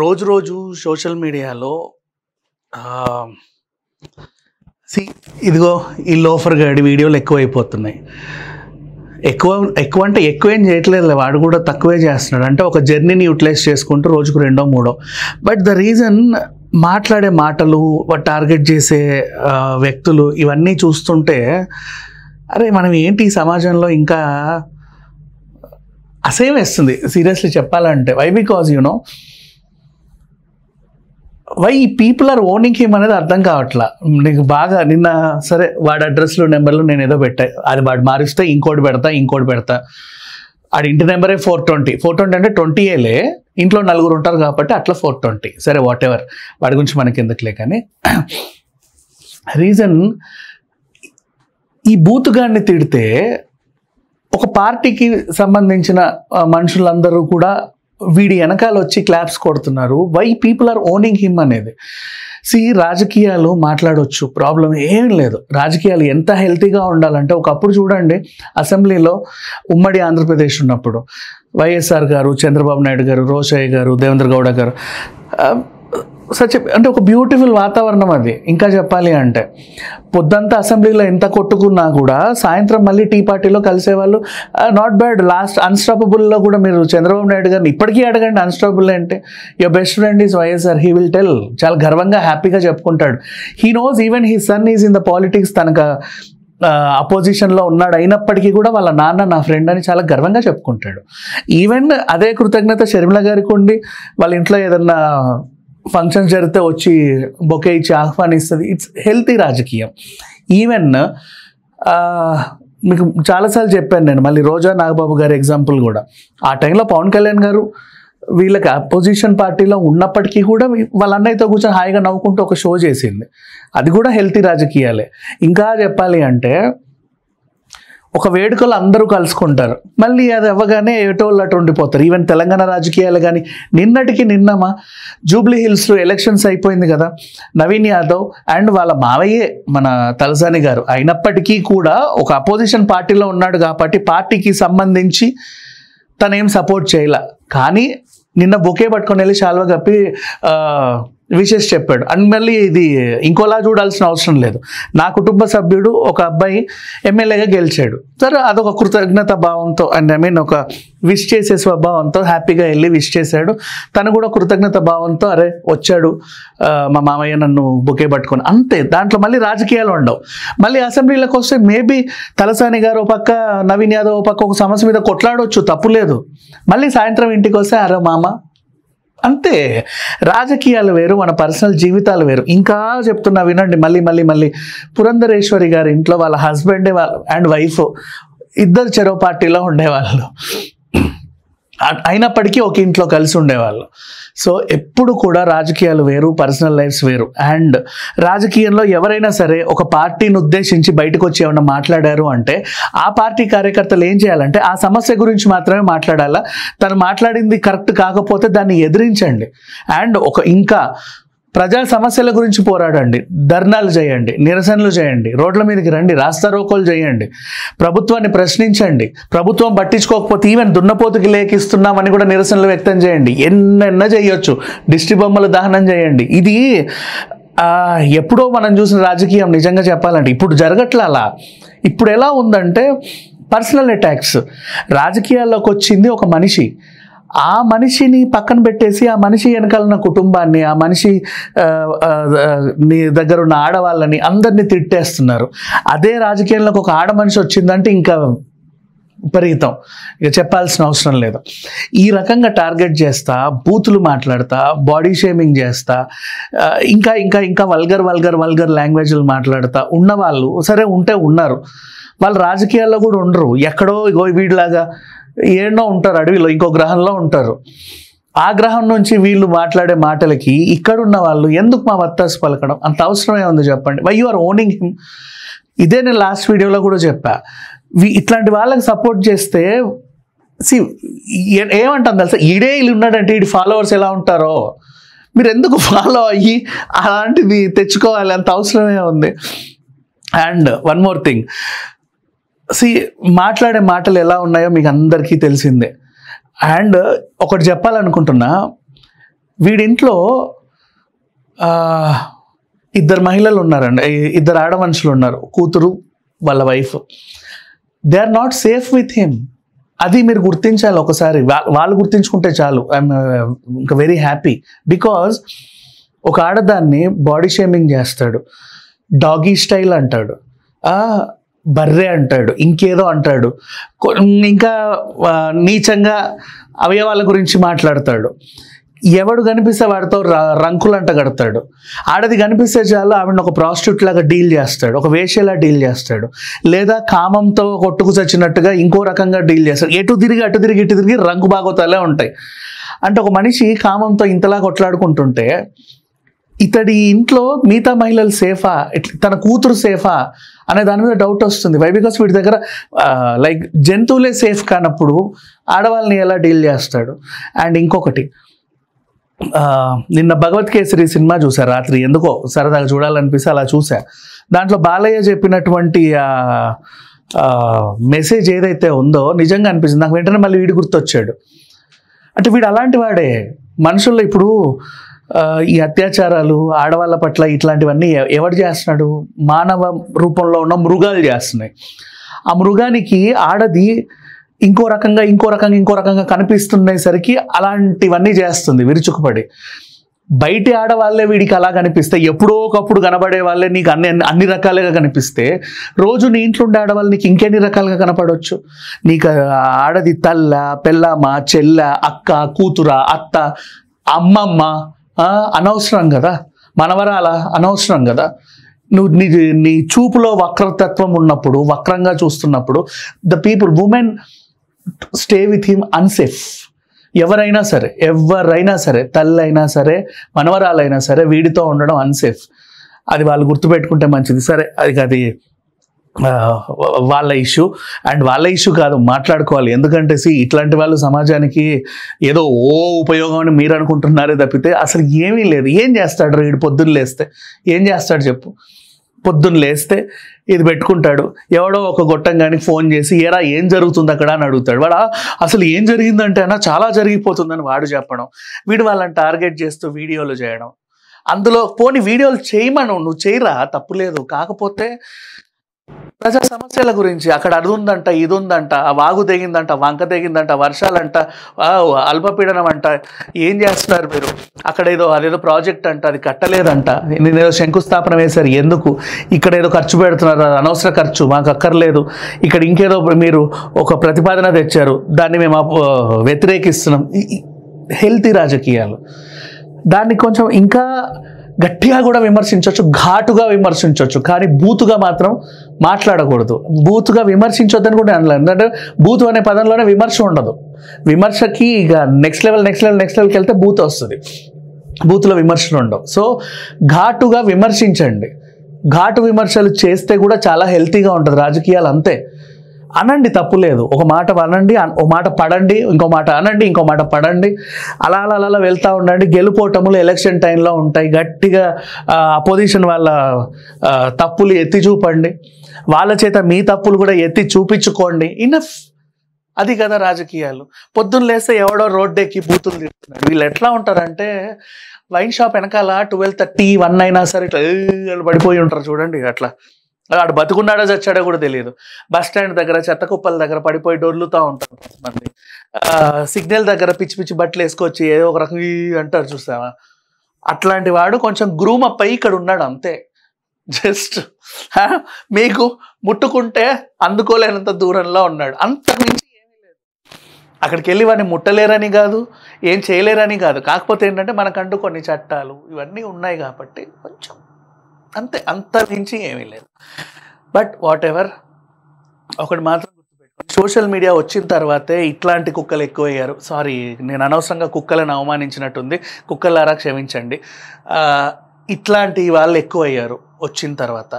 రోజు రోజు సోషల్ మీడియాలో సి ఇదిగో ఈ లోఫర్ గాడి వీడియోలు ఎక్కువైపోతున్నాయి. ఎక్కువ ఎక్కువ అంటే ఎక్కువేం చేయట్లేదు, వాడు కూడా తక్కువే చేస్తున్నాడు. అంటే ఒక జర్నీని యూటిలైజ్ చేసుకుంటూ రోజుకు 2 3. బట్ ద రీజన్ మాట్లాడే మాటలు, టార్గెట్ చేసే వ్యక్తులు ఇవన్నీ చూస్తుంటే అరే మనం ఏంటి ఈ సమాజంలో ఇంకా అసహ్యం వేస్తుంది సీరియస్లీ చెప్పాలంటే. Why? Because why people are owning him అనేది అర్థం కావట్లా. నీకు బాగా నిన్న సరే వాడి అడ్రస్లు నెంబర్లు నేను ఏదో పెట్టా, అది వాడు మారిస్తే ఇంకోటి పెడతా. ఆడి ఇంటి నెంబరే 420 అంటే 20ఏలే, ఇంట్లో 4 ఉంటారు కాబట్టి అట్లా 420. సరే వాట్ ఎవర్, వాడి గురించి మనకి ఎందుకులే. కానీ రీజన్ ఈ బూతుగాడిని తిడితే ఒక పార్టీకి సంబంధించిన మనుషులందరూ కూడా వీడి వెనకాల వచ్చి క్లాప్స్ కొడుతున్నారు. Why people are owning him అనేది. రాజకీయాలు మాట్లాడవచ్చు, ప్రాబ్లం ఏం లేదు. రాజకీయాలు ఎంత హెల్తీగా ఉండాలంటే, ఒకప్పుడు చూడండి అసెంబ్లీలో ఉమ్మడి ఆంధ్రప్రదేశ్ ఉన్నప్పుడు వైఎస్ఆర్ గారు, చంద్రబాబు నాయుడు గారు, రోషయ్య గారు, దేవేంద్ర గౌడ గారు, అంటే ఒక బ్యూటిఫుల్ వాతావరణం అది. ఇంకా చెప్పాలి అంటే పొద్దంతా అసెంబ్లీలో ఎంత కొట్టుకున్నా కూడా సాయంత్రం మళ్ళీ టీ పార్టీలో కలిసేవాళ్ళు. Not bad. లాస్ట్ అన్స్టాపబుల్లో కూడా మీరు చంద్రబాబు నాయుడు గారిని ఇప్పటికీ అడగండి, అన్స్టాపబుల్ అంటే your best friend is YSR, he will tell. చాలా గర్వంగా హ్యాపీగా చెప్పుకుంటాడు. He knows even he son is in the politics, తనకు అపోజిషన్లో ఉన్నాడు అయినప్పటికీ కూడా వాళ్ళ నాన్న నా ఫ్రెండ్ అని చాలా గర్వంగా చెప్పుకుంటాడు. ఈవెన్ అదే కృతజ్ఞత షర్మిల గారికి ఉండి వాళ్ళ ఇంట్లో ఏదన్నా ఫంక్షన్స్ జరిగితే వచ్చి బొకే ఇచ్చి ఆహ్వానిస్తుంది. ఇట్స్ హెల్తీ రాజకీయం. ఈవెన్ మీకు చాలాసార్లు చెప్పాను నేను, మళ్ళీ రోజా నాగబాబు గారి ఎగ్జాంపుల్ కూడా. ఆ టైంలో పవన్ కళ్యాణ్ గారు వీళ్ళకి అపోజిషన్ పార్టీలో ఉన్నప్పటికీ కూడా వాళ్ళ అన్నయ్యతో కూర్చొని హాయిగా నవ్వుకుంటూ ఒక షో చేసింది. అది కూడా హెల్తీ రాజకీయాలే. ఇంకా చెప్పాలి అంటే ఒక వేడుకలు అందరూ కలుసుకుంటారు, మళ్ళీ అది అవ్వగానే ఎటోళ్ళు అటు ఉండిపోతారు. ఈవెన్ తెలంగాణ రాజకీయాలు కానీ నిన్నమా జూబ్లీ హిల్స్లో ఎలక్షన్స్ అయిపోయింది కదా, నవీన్ యాదవ్ అండ్ వాళ్ళ మావయ్యే మన తలసాని గారు అయినప్పటికీ కూడా ఒక అపోజిషన్ పార్టీలో ఉన్నాడు కాబట్టి పార్టీకి సంబంధించి తనేం సపోర్ట్ చేయలే. కానీ నిన్న బొకే పట్టుకొని వెళ్ళి శాల్వా కప్పి విషెస్ చెప్పాడు. అండ్ మళ్ళీ ఇది ఇంకోలా చూడాల్సిన అవసరం లేదు. నా కుటుంబ సభ్యుడు ఒక అబ్బాయి ఎమ్మెల్యేగా గెలిచాడు, సరే అదొక కృతజ్ఞత భావంతో అండ్ ఒక విష్ చేసే స్వభావంతో హ్యాపీగా వెళ్ళి విష్ చేశాడు. తను కూడా కృతజ్ఞత భావంతో అరే వచ్చాడు మా మామయ్య నన్ను బొకే పట్టుకొని, అంతే. దాంట్లో మళ్ళీ రాజకీయాలు ఉండవు. మళ్ళీ అసెంబ్లీలోకి వస్తే మేబీ తలసాని గారు ఒక పక్క, నవీన్ యాదవ్ ఒక పక్క ఒక సమస్య మీద కొట్లాడవచ్చు, తప్పులేదు. మళ్ళీ సాయంత్రం ఇంటికి వస్తే అరే మామ, అంతే. రాజకీయాలు వేరు, మన పర్సనల్ జీవితాలు వేరు. ఇంకా చెప్తున్నా వినండి, మళ్ళీ పురంధరేశ్వరి గారి ఇంట్లో వాళ్ళ హస్బెండ్ అండ్ వైఫ్ ఇద్దరు చెరో పార్టీలో ఉండేవాళ్ళు, అయినప్పటికీ ఒక ఇంట్లో కలిసి ఉండేవాళ్ళు. సో ఎప్పుడు కూడా రాజకీయాలు వేరు, పర్సనల్ లైఫ్స్ వేరు. అండ్ రాజకీయంలో ఎవరైనా సరే ఒక పార్టీని ఉద్దేశించి బయటకు వచ్చి ఏమన్నా మాట్లాడారు అంటే ఆ పార్టీ కార్యకర్తలు ఏం చేయాలంటే ఆ సమస్య గురించి మాత్రమే మాట్లాడాలా. తను మాట్లాడింది కరెక్ట్ కాకపోతే దాన్ని ఎదిరించండి. అండ్ ఇంకా ప్రజా సమస్యల గురించి పోరాడండి, ధర్నాలు చేయండి, నిరసనలు చేయండి, రోడ్ల మీదకి రండి, రాస్తారోకోలు చేయండి, ప్రభుత్వాన్ని ప్రశ్నించండి. ప్రభుత్వం పట్టించుకోకపోతే ఈవెన్ దున్నపోతుకి లేఖిస్తున్నామని కూడా నిరసనలు వ్యక్తం చేయండి. ఎన్నెన్న చేయొచ్చు, దిష్టి బొమ్మలు దహనం చేయండి. ఇది ఎప్పుడో మనం చూసిన రాజకీయం. నిజంగా చెప్పాలంటే ఇప్పుడు జరగట్లా అలా. ఇప్పుడు ఎలా ఉందంటే పర్సనల్ అటాక్స్. రాజకీయాల్లోకి వచ్చింది ఒక మనిషి, ఆ మనిషిని పక్కన పెట్టేసి ఆ మనిషి వెనకాలన్న కుటుంబాన్ని, ఆ మనిషి నీ దగ్గర ఉన్న ఆడవాళ్ళని అందరినీ తిట్టేస్తున్నారు. అదే రాజకీయంలోకి ఒక ఆడ మనిషి వచ్చిందంటే ఇంకా విపరీతం, ఇక చెప్పాల్సిన అవసరం లేదు. ఈ రకంగా టార్గెట్ చేస్తా, బూతులు మాట్లాడతా, బాడీ షేమింగ్ చేస్తా, ఇంకా వల్గర్ లాంగ్వేజ్లు మాట్లాడతా ఉన్నవాళ్ళు సరే ఉంటే ఉన్నారు. వాళ్ళు రాజకీయాల్లో కూడా ఉండరు, ఎక్కడో వీడిలాగా ఏడో ఉంటారు, అడవిలో ఇంకో గ్రహంలో ఉంటారు. ఆ గ్రహం నుంచి వీళ్ళు మాట్లాడే మాటలకి ఇక్కడున్న వాళ్ళు ఎందుకు మా వత్తాసు పలకడం? అంత అవసరమే ఉంది చెప్పండి. Why you are owning him? ఇదే నేను లాస్ట్ వీడియోలో కూడా చెప్పా. ఇట్లాంటి వాళ్ళకి సపోర్ట్ చేస్తే ఏమంటాను తెలుసా, ఈడే వీళ్ళు ఉన్నాడంటే వీడి ఫాలోవర్స్ ఎలా ఉంటారో మీరు ఎందుకు ఫాలో అయ్యి అలాంటివి తెచ్చుకోవాలి? అంత అవసరమే ఉంది. అండ్ వన్ మోర్ థింగ్, మాట్లాడే మాటలు ఎలా ఉన్నాయో మీకు అందరికీ తెలిసిందే. అండ్ ఒకటి చెప్పాలనుకుంటున్నా, వీడింట్లో ఇద్దరు మహిళలు ఉన్నారండి, ఇద్దరు ఆడ మనుషులు ఉన్నారు, కూతురు వాళ్ళ wife. They are not safe with him. అది మీరు గుర్తించాలి ఒకసారి. వాళ్ళు గుర్తించుకుంటే చాలు. ఐఎమ్ ఇంకా వెరీ హ్యాపీ. బికాజ్ ఒక ఆడదాన్ని బాడీ షేమింగ్ చేస్తాడు, డాగీ స్టైల్ అంటాడు, బర్రె అంటాడు, ఇంకేదో అంటాడు, ఇంకా నీచంగా అవయవాల గురించి మాట్లాడతాడు. ఎవడు కనిపిస్తే వాడితో రంకులంట కడతాడు. ఆడది కనిపిస్తే చాలు ఆవిడని ఒక ప్రాస్టిట్యూట్ లాగా డీల్ చేస్తాడు, ఒక వేషలా డీల్ చేస్తాడు, లేదా కామంతో కొట్టుకు చచ్చినట్టుగా ఇంకో రకంగా డీల్ చేస్తాడు. ఎటు తిరిగి అటు తిరిగి ఇటు తిరిగి రంగు బాగోతాలే ఉంటాయి. అంటే ఒక మనిషి కామంతో ఇంతలా కొట్లాడుకుంటుంటే ఇతడి ఇంట్లో మిగతా మహిళలు సేఫా, తన కూతురు సేఫా అనే దాని మీద డౌట్ వస్తుంది. వై? బికాస్ వీడి దగ్గర లైక్ జంతువులే సేఫ్ కానప్పుడు ఆడవాళ్ళని ఎలా డీల్ చేస్తాడు? అండ్ ఇంకొకటి, నిన్న భగవత్ కేసరి సినిమా చూసా రాత్రి, ఎందుకో సరదాగా చూడాలనిపిస్తే అలా చూసా. దాంట్లో బాలయ్య చెప్పినటువంటి మెసేజ్ ఏదైతే ఉందో నిజంగా అనిపించింది నాకు. వెంటనే మళ్ళీ వీడి గుర్తొచ్చాడు. అంటే వీడు అలాంటి వాడే. మనుషుల్లో ఇప్పుడు ఈ అత్యాచారాలు ఆడవాళ్ళ పట్ల ఇట్లాంటివన్నీ ఎవడు చేస్తున్నాడు? మానవ రూపంలో ఉన్న మృగాలు చేస్తున్నాయి. ఆ మృగానికి ఆడది ఇంకో రకంగా కనిపిస్తున్నసరికి అలాంటివన్నీ చేస్తుంది విరుచుకుపడి. బయటి ఆడవాళ్ళే వీడికి అలా కనిపిస్తే, ఎప్పుడో ఒకప్పుడు కనబడే వాళ్ళే నీకు అన్ని రకాలుగా కనిపిస్తే, రోజు నీ ఇంట్లో ఉండే ఆడవాళ్ళు నీకు ఇంకెన్ని రకాలుగా కనపడవచ్చు? నీకు ఆడది తల్ల, పెళ్ళామ, చెల్ల, అక్క, కూతుర, అత్త, అమ్మమ్మ అనవసరం కదా, మనవరాల అనవసరం కదా. నువ్వు నీ చూపులో వక్రతత్వం ఉన్నప్పుడు, వక్రంగా చూస్తున్నప్పుడు, the people, women stay with him unsafe. ఎవరైనా సరే, తల్లైనా సరే, మనవరాలైనా సరే, వీడితో ఉండడం అన్సేఫ్. అది వాళ్ళు గుర్తుపెట్టుకుంటే మంచిది. సరే, అది వాళ్ళ ఇష్యూ. అండ్ వాళ్ళ ఇష్యూ కాదు, మాట్లాడుకోవాలి. ఎందుకంటే ఇట్లాంటి వాళ్ళు సమాజానికి ఏదో ఉపయోగం అని మీరు అనుకుంటున్నారే తప్పితే అసలు ఏమీ లేదు. ఏం చేస్తాడు వీడు? పొద్దున్న లేస్తే ఏం చేస్తాడు చెప్పు? పొద్దున్న లేస్తే ఇది పెట్టుకుంటాడు, ఎవడో ఒక గొట్టంగానికి ఫోన్ చేసి ఏరా ఏం జరుగుతుంది అక్కడ అని అడుగుతాడు. వాడు అసలు ఏం జరిగిందంటే అన్నా చాలా జరిగిపోతుందని వాడు చెప్పడం, వీడు వాళ్ళని టార్గెట్ చేస్తూ వీడియోలు చేయడం. అందులో పోనీ వీడియోలు చేయమను, నువ్వు చేయరా, తప్పులేదు. కాకపోతే ప్రజా సమస్యల గురించి, అక్కడ అది ఉందంట, ఇది ఉందంట, ఆ వాగు తెగిందంట, వంక తెగిందంట, వర్షాలంట, అల్పపీడనం అంట, ఏం చేస్తున్నారు మీరు? అక్కడ అదేదో ప్రాజెక్ట్ అంట, అది కట్టలేదంట, నేనేదో శంకుస్థాపన వేశారు, ఎందుకు? ఇక్కడ ఏదో ఖర్చు పెడుతున్నారు, అది అనవసర ఖర్చు, మాకు అక్కర్లేదు. ఇక్కడ ఇంకేదో మీరు ఒక ప్రతిపాదన తెచ్చారు, దాన్ని మేము వ్యతిరేకిస్తున్నాం. హెల్తీ రాజకీయాలు. దాన్ని కొంచెం ఇంకా గట్టిగా కూడా విమర్శించవచ్చు, ఘాటుగా విమర్శించవచ్చు, కానీ బూతుగా మాత్రం మాట్లాడకూడదు. బూతుగా విమర్శించొద్దని కూడా అనలేదు. ఎందుకంటే బూతు అనే పదంలోనే విమర్శ ఉండదు. విమర్శకి ఇక నెక్స్ట్ లెవెల్కి వెళ్తే బూత్ వస్తుంది, బూతులో విమర్శలు ఉండవు. సో ఘాటుగా విమర్శించండి. ఘాటు విమర్శలు చేస్తే కూడా చాలా హెల్తీగా ఉంటుంది రాజకీయాలు. అంతే, అనండి, తప్పు లేదు. ఒక మాట అనండి, ఒక మాట పడండి, ఇంకో మాట అనండి, ఇంకో మాట పడండి, అలా అలా అలా వెళ్తూ ఉండండి. గెలుపోటములు ఎలక్షన్ టైంలో ఉంటాయి. గట్టిగా అపోజిషన్ వాళ్ళ తప్పులు ఎత్తి చూపండి, వాళ్ళ చేత మీ తప్పులు కూడా ఎత్తి చూపించుకోండి. ఇనఫ్. అది కదా రాజకీయాలు. పొద్దున్న లేస్తే ఎవడో రోడ్డు ఎక్కి బూతులు తిడుతున్నాడు. వీళ్ళు ఎట్లా ఉంటారంటే, వైన్ షాప్ వెనకాల 12:30, 1 అయినా సరే ఇట్లా పడిపోయి ఉంటారు చూడండి. అట్లా వాడు బతుకున్నాడో చచ్చాడో కూడా తెలియదు. బస్ స్టాండ్ దగ్గర, చెత్త కుప్పల దగ్గర పడిపోయి డొర్లుతూ ఉంటారు కొంతమంది. సిగ్నల్ దగ్గర పిచ్చి పిచ్చి బట్టలు వేసుకొచ్చి ఏదో ఒక రకం అంటారు చూసావా? అట్లాంటి వాడు కొంచెం గ్రూమ్ అప్ అయ్యి ఇక్కడ ఉన్నాడు అంతే. జస్ట్ మీకు ముట్టుకుంటే అందుకోలేనంత దూరంలో ఉన్నాడు, అంతకుమించి ఏమీ లేదు. అక్కడికి వెళ్ళి వాడిని ముట్టలేరని కాదు, ఏం చేయలేరని కాదు. కాకపోతే ఏంటంటే మనకంటూ కొన్ని చట్టాలు ఇవన్నీ ఉన్నాయి కాబట్టి కొంచెం అంతే, అంతమించి ఏమీ లేదు. బట్ వాట్ ఎవర్, ఒకటి మాత్రం గుర్తుపెట్టుకోండి, సోషల్ మీడియా వచ్చిన తర్వాతే ఇట్లాంటి కుక్కలు ఎక్కువయ్యారు. సారీ, నేను అనవసరంగా కుక్కలను అవమానించినట్టుంది, కుక్కలారా క్షమించండి. ఇట్లాంటి వాళ్ళు ఎక్కువయ్యారు వచ్చిన తర్వాత.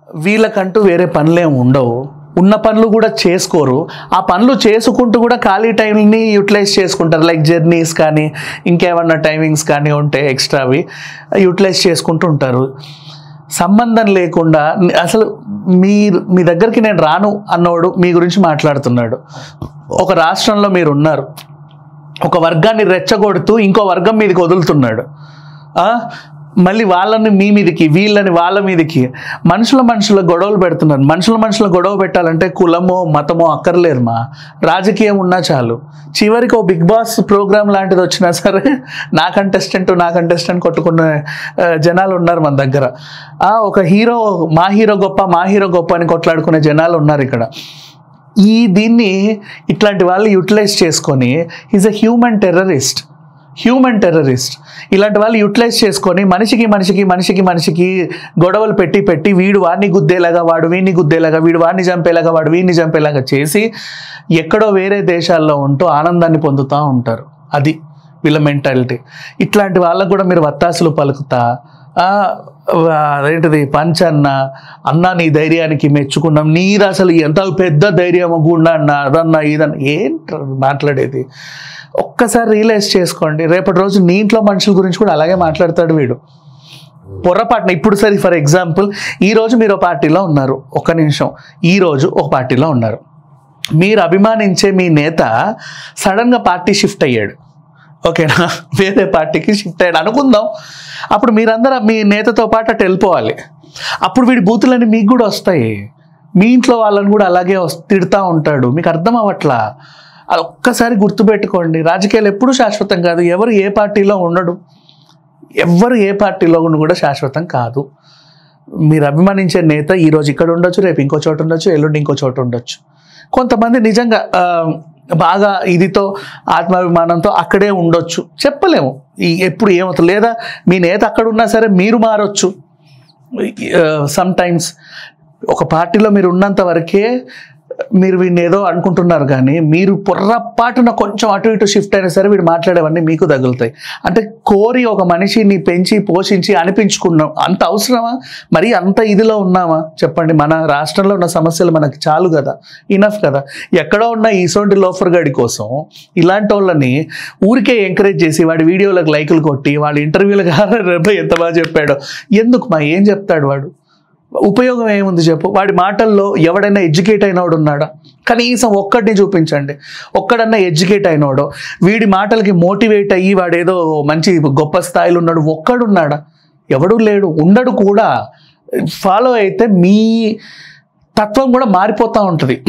వీళ్ళకంటూ వేరే పనులేం ఉండవు, ఉన్న పనులు కూడా చేసుకోరు. ఆ పనులు చేసుకుంటూ కూడా ఖాళీ టైంని యూటిలైజ్ చేసుకుంటారు. లైక్ జర్నీస్ కానీ ఇంకేమన్నా టైమింగ్స్ కానీ ఉంటే ఎక్స్ట్రావి యూటిలైజ్ చేసుకుంటూ ఉంటారు. సంబంధం లేకుండా అసలు మీ దగ్గరికి నేను రాను అన్నోడు మీ గురించి మాట్లాడుతున్నాడు. ఒక రాష్ట్రంలో మీరు ఉన్నారు, ఒక వర్గాన్ని రెచ్చగొడుతూ ఇంకో వర్గం మీదకి వదులుతున్నాడు. మళ్ళీ వాళ్ళని మీ మీదకి, వీళ్ళని వాళ్ళ మీదకి, మనుషుల గొడవలు పెడుతున్నారు. మనుషుల గొడవ పెట్టాలంటే కులమో మతమో అక్కర్లేదు, రాజకీయం ఉన్నా చాలు. చివరికి ఓ బిగ్ బాస్ ప్రోగ్రామ్ లాంటిది వచ్చినా సరే నా కంటెస్టెంట్ కొట్టుకున్న జనాలు ఉన్నారు మన దగ్గర. ఒక హీరో మా హీరో గొప్ప అని కొట్లాడుకునే జనాలు ఉన్నారు ఇక్కడ. దీన్ని ఇట్లాంటి వాళ్ళు యూటిలైజ్ చేసుకొని ఈజ్ ఎ హ్యూమన్ టెర్రరిస్ట్. ఇలాంటి వాళ్ళు యూటిలైజ్ చేసుకొని మనిషికి గొడవలు పెట్టి వీడు వాడిని గుద్దేలాగా, వాడు వీడిని గుద్దేలాగా, వీడు వాడిని చంపేలాగా, వాడు వీడిని చంపేలాగా చేసి ఎక్కడో వేరే దేశాల్లో ఉంటూ ఆనందాన్ని పొందుతూ ఉంటారు. అది వీళ్ళ మెంటాలిటీ. ఇట్లాంటి వాళ్ళకు కూడా మీరు వత్తాసులు పలుకుతా అదేంటిది అన్నా నీ ధైర్యానికి మెచ్చుకున్నాం, నీది అసలు ఎంత పెద్ద ధైర్యం గుండా అన్న అదన్నా ఇదన్నా ఏంటి మాట్లాడేది. ఒక్కసారి రియలైజ్ చేసుకోండి, రేపటి రోజు నీ ఇంట్లో మనుషుల గురించి కూడా అలాగే మాట్లాడతాడు వీడు. పొరపాటున ఇప్పుడు సరే ఫర్ ఎగ్జాంపుల్ ఈరోజు మీరు ఒక పార్టీలో ఉన్నారు, ఒక్క నిమిషం, ఈరోజు ఒక పార్టీలో ఉన్నారు, మీరు అభిమానించే మీ నేత సడన్గా పార్టీ షిఫ్ట్ అయ్యాడు, ఓకేనా, వేరే పార్టీకి షిఫ్ట్ అయ్యాడు అనుకుందాం. అప్పుడు మీరందరూ మీ నేతతో పాటు అటు వెళ్ళిపోవాలి. అప్పుడు వీడి బూతులన్నీ మీకు కూడా వస్తాయి, మీ ఇంట్లో వాళ్ళని కూడా అలాగే తిడుతూ ఉంటాడు. మీకు అర్థం అవ్వట్లా. అది ఒక్కసారి గుర్తుపెట్టుకోండి. రాజకీయాలు ఎప్పుడూ శాశ్వతం కాదు. ఎవరు ఏ పార్టీలో కూడా శాశ్వతం కాదు. మీరు అభిమానించే నేత ఈరోజు ఇక్కడ ఉండొచ్చు, రేపు ఇంకో చోట ఉండొచ్చు, ఎల్లుండి ఇంకో చోట ఉండొచ్చు. కొంతమంది నిజంగా బాగా ఇదితో ఆత్మాభిమానంతో అక్కడే ఉండొచ్చు, చెప్పలేము ఎప్పుడు ఏమవుతుంది. లేదా మీ నేత అక్కడ ఉన్నా సరే మీరు మారొచ్చు. సమ్ టైమ్స్ ఒక పార్టీలో మీరు ఉన్నంత వరకే మీరు వీడిని ఏదో అనుకుంటున్నారు, కానీ మీరు పొర్రపాటున కొంచెం అటు ఇటు షిఫ్ట్ అయినా సరే వీడు మాట్లాడేవన్నీ మీకు తగులుతాయి. అంటే కోరి ఒక మనిషిని పెంచి పోషించి అనిపించుకున్నాం, అంత అవసరమా? మరి అంత ఇదిలో ఉన్నామా చెప్పండి? మన రాష్ట్రంలో ఉన్న సమస్యలు మనకి చాలు కదా, ఇనఫ్ కదా. ఎక్కడో ఉన్న ఈసోంటి లోఫర్ గడి కోసం ఇలాంటి వాళ్ళని ఊరికే ఎంకరేజ్ చేసి వాడి వీడియోలకు లైకులు కొట్టి వాళ్ళ ఇంటర్వ్యూలకు ఎంత బాగా చెప్పాడో, ఎందుకు ఏం చెప్తాడు వాడు? ఉపయోగం ఏముంది చెప్పు? వాడి మాటల్లో ఎవడైనా ఎడ్యుకేట్ అయినోడు ఉన్నాడా? కనీసం ఒక్కడిని చూపించండి, ఒక్కడన్నా ఎడ్యుకేట్ అయినోడు, వీడి మాటలకి మోటివేట్ అయ్యి వాడేదో మంచి గొప్ప స్థాయిలో ఉన్నాడు, ఒక్కడున్నాడా? ఎవడూ లేడు, ఉండడు కూడా. ఫాలో అయితే మీ తత్వం కూడా మారిపోతూ ఉంటుంది.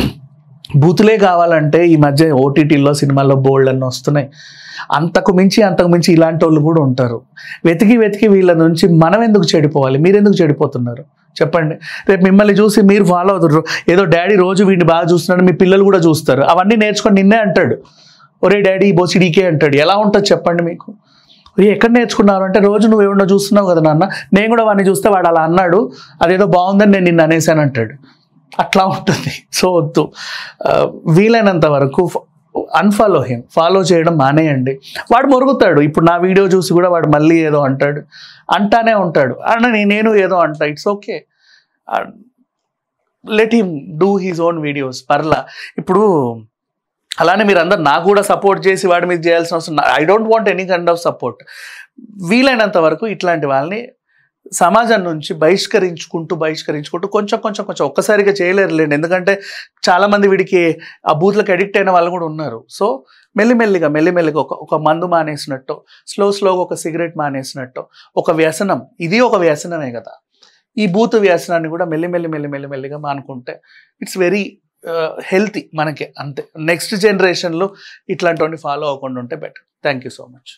బూతులే కావాలంటే ఈ మధ్య ఓటీటీల్లో సినిమాల్లో బోల్డ్ అన్నీ వస్తున్నాయి. అంతకు మించి ఇలాంటి వాళ్ళు కూడా ఉంటారు. వెతికి వీళ్ళ నుంచి మనం ఎందుకు చెడిపోవాలి? మీరెందుకు చెడిపోతున్నారు చెప్పండి? రేపు మిమ్మల్ని చూసి మీరు ఫాలో అవుతారు. ఏదో డాడీ రోజు వీడిని బాగా చూస్తున్నాడు, మీ పిల్లలు కూడా చూస్తారు. అవన్నీ నేర్చుకొని నిన్నే అంటాడు, ఒరే డాడీ బోసిడీకే అంటాడు. ఎలా ఉంటుంది చెప్పండి మీకు? ఎక్కడ నేర్చుకున్నారు అంటే, రోజు నువ్వు ఏమన్నా చూస్తున్నావు కదా నాన్న, నేను కూడా వాడిని చూస్తే వాడు అలా అన్నాడు, అదేదో బాగుందని నేను నిన్ను అనేసాను అంటాడు. అట్లా ఉంటుంది. సో వద్దు. వీలైనంత వరకు అన్ఫాలో హిమ్, ఫాలో చేయడం మానేయండి. వాడు మొరుగుతాడు. ఇప్పుడు నా వీడియో చూసి కూడా వాడు మళ్ళీ ఏదో అంటానే ఉంటాడు. నేను ఏదో అంటా, it's okay, let him do his own videos. పర్లా. ఇప్పుడు అలానే మీరు అందరు నాకు కూడా సపోర్ట్ చేసి వాడి మీద చేయాల్సిన అవసరం, I don't want any kind of support. వీలైనంత వరకు ఇట్లాంటి వాళ్ళని సమాజం నుంచి బహిష్కరించుకుంటూ కొంచెం ఒక్కసారిగా చేయలేరులేండి. ఎందుకంటే చాలామంది వీడికి ఆ బూత్లకు అడిక్ట్ అయిన వాళ్ళు కూడా ఉన్నారు. సో మెల్లిమెల్లిగా ఒక మందు మానేసినట్టు, స్లోగా ఒక సిగరెట్ మానేసినట్టు, ఒక వ్యసనం, ఇది ఒక వ్యసనమే కదా. ఈ బూత్ వ్యసనాన్ని కూడా మెల్లిమెల్లిగా మానుకుంటే ఇట్స్ వెరీ హెల్తీ మనకి, అంతే. నెక్స్ట్ జనరేషన్లో ఇట్లాంటివన్నీ ఫాలో అవ్వకుండా ఉంటే better. Thank you so much.